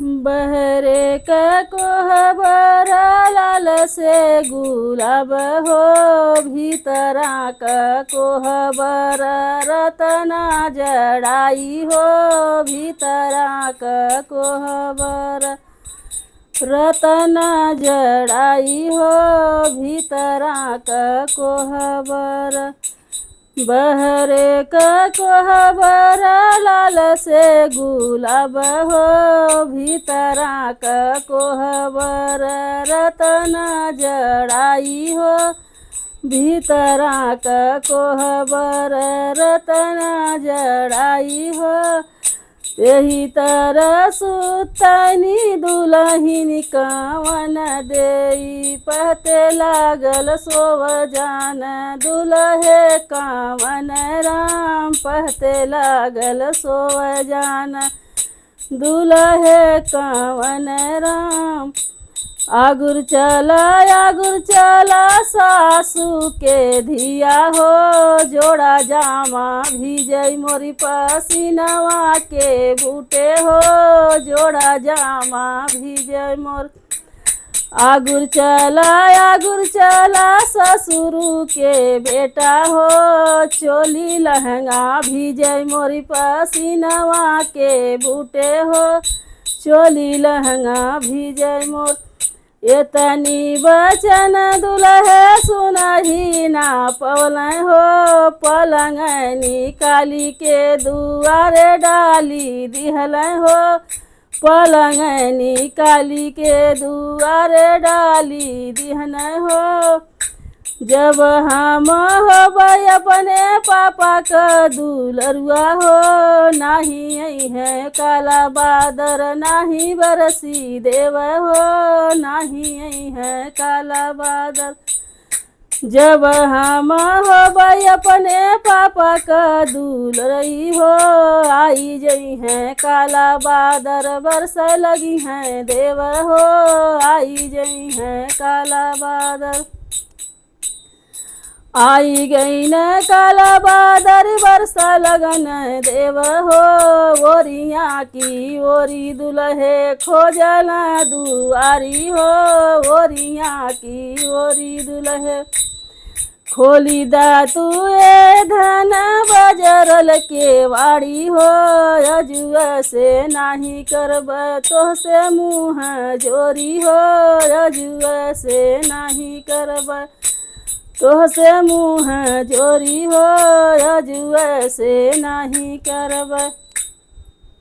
बहरे क कोहबर लाल से गुलाब हो, भीतरा क कोहबर रतना जड़ाई हो, भीतरा क कोहबर रतना जड़ाई हो, भीतरा क कोहबर। बहरे क कोहबर लाल से गुलाब हो, भीतरा क कोहबर रतना जड़ाई हो, भीतरा क कोहबर रतना जड़ाई हो। यही तरह सुतनी दुलहिन कवन देई, पहते लागल सोव जान दुलहे कवन राम, पहते लागल सोव जान दुलहे कवन राम। आगुर चला सासू के धिया हो, जोड़ा जामा भीजई मोरी पसीनवा के बूटे हो, जोड़ा जामा भीजई मोर। आगुर चला ससुरु के बेटा हो, चोली लहंगा भीजई मोरी पसीनवा के बूटे हो, चोली लहंगा भीजई मोर। एतनी बचन दुलहे सुनही ना पवल हो, पलंग निकाली के दुआरे डाली दिहल हो, पलंग निकाली के दुआरे डाली दिहन हो। जब हम होबै अपने पापा का दुलरुआ हो, नाही है काला बादर नाही बरसी देव हो, नाही है काला बादर। जब हम होबै अपने पापा का दुलरई हो, आई जई है काला बादर बरस लगी है देव हो, आई जई है काला बादर। आई गई न काला बादर बरसा लगन देव हो, ओरिया की ओरी दुलहे खोजल दुआरी हो, ओरिया की ओरी दुलहे। खोली दा तुए धन बजरल के वाड़ी हो, अजुआ से नाही करब तो से मुँह जोरी हो, अजुआ से नाही करब तोह से मुँह जोरी हो, अजुआ से नाही करब।